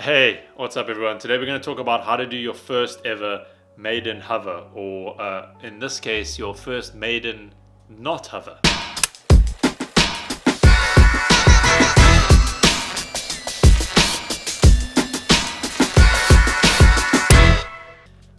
Hey, what's up everyone? Today we're going to talk about how to do your first ever maiden hover, or in this case, your first maiden not hover.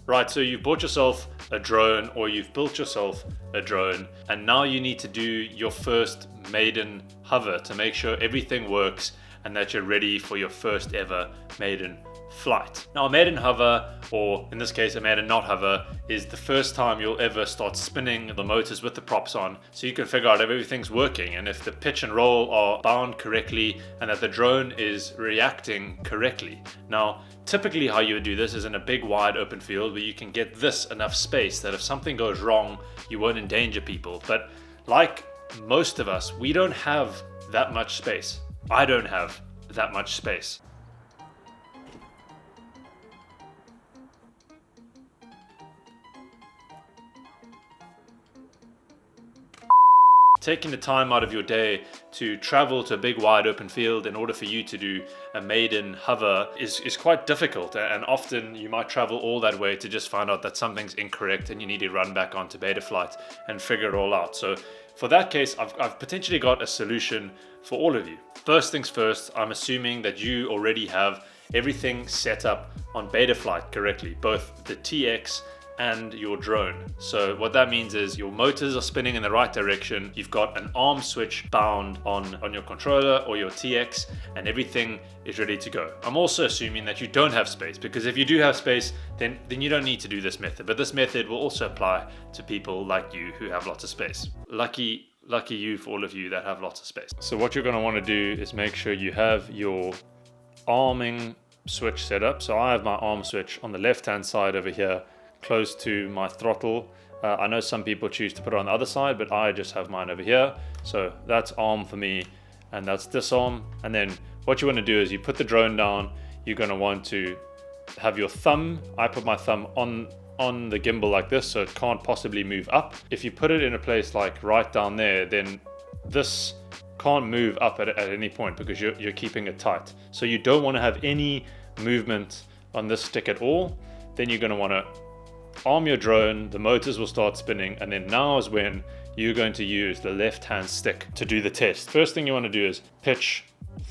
Right, so you've bought yourself a drone or you've built yourself a drone, and now you need to do your first maiden hover to make sure everything works and that you're ready for your first ever maiden flight. Now, a maiden hover, or in this case a maiden not hover, is the first time you'll ever start spinning the motors with the props on, so you can figure out if everything's working and if the pitch and roll are bound correctly and that the drone is reacting correctly. Now, typically how you would do this is in a big wide open field where you can get this enough space that if something goes wrong you won't endanger people. But like most of us, we don't have that much space. I don't have that much space. Taking the time out of your day to travel to a big wide open field in order for you to do a maiden hover is quite difficult, and often you might travel all that way to just find out that something's incorrect and you need to run back onto BETAFLIGHT and figure it all out. So for that case, I've potentially got a solution for all of you. First things first, I'm assuming that you already have everything set up on BETAFLIGHT correctly, both the TX and your drone. So what that means is your motors are spinning in the right direction, you've got an arm switch bound on your controller or your TX, and everything is ready to go. I'm also assuming that you don't have space, because if you do have space, then you don't need to do this method. But this method will also apply to people like you who have lots of space. Lucky you for all of you that have lots of space. So what you're going to want to do is make sure you have your arming switch set up. So I have my arm switch on the left hand side over here, close to my throttle. I know some people choose to put it on the other side, but I just have mine over here. So that's arm for me, and that's disarm. And then what you want to do is you put the drone down. You're going to want to have your thumb. I put my thumb on the gimbal like this, so it can't possibly move up. If you put it in a place like right down there, then this can't move up at any point because you're keeping it tight. So you don't want to have any movement on this stick at all. Then you're going to want to arm your drone, the motors will start spinning, and then now is when you're going to use the left hand stick to do the test. First thing you want to do is pitch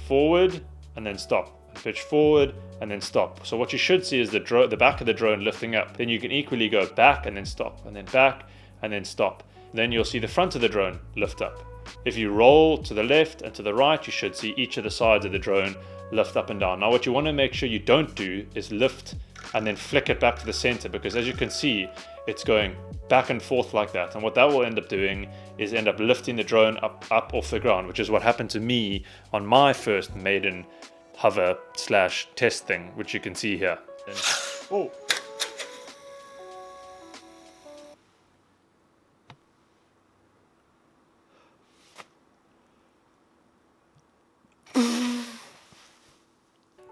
forward and then stop, pitch forward and then stop. So what you should see is the back of the drone lifting up. Then you can equally go back and then stop, and then back and then stop. Then you'll see the front of the drone lift up. If you roll to the left and to the right, you should see each of the sides of the drone lift up and down. Now what you want to make sure you don't do is lift and then flick it back to the center, because as you can see, it's going back and forth like that. And what that will end up doing is end up lifting the drone up off the ground, which is what happened to me on my first maiden hover / test thing, which you can see here. Oh.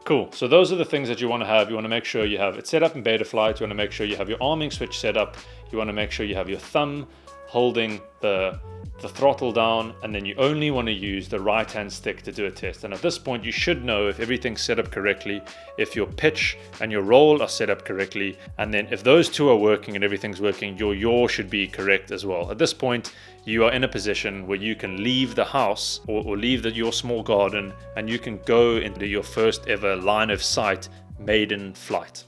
Cool, so those are the things that you want to have. You want to make sure you have it set up in BETAFLIGHT. You want to make sure you have your arming switch set up. You want to make sure you have your thumb holding the throttle down, and then you only want to use the right hand stick to do a test. And at this point you should know if everything's set up correctly, if your pitch and your roll are set up correctly, and then if those two are working and everything's working, your yaw should be correct as well. At this point you are in a position where you can leave the house or leave your small garden, and you can go into your first ever line of sight maiden flight.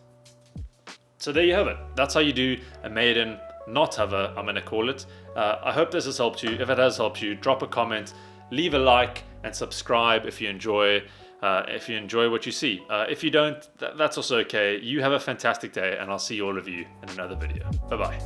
So there you have it. That's how you do a maiden not hover, I'm going to call it. I hope this has helped you. If it has helped you, drop a comment, leave a like, and subscribe if you enjoy what you see. If you don't, that's also okay. You have a fantastic day, and I'll see all of you in another video. Bye-bye.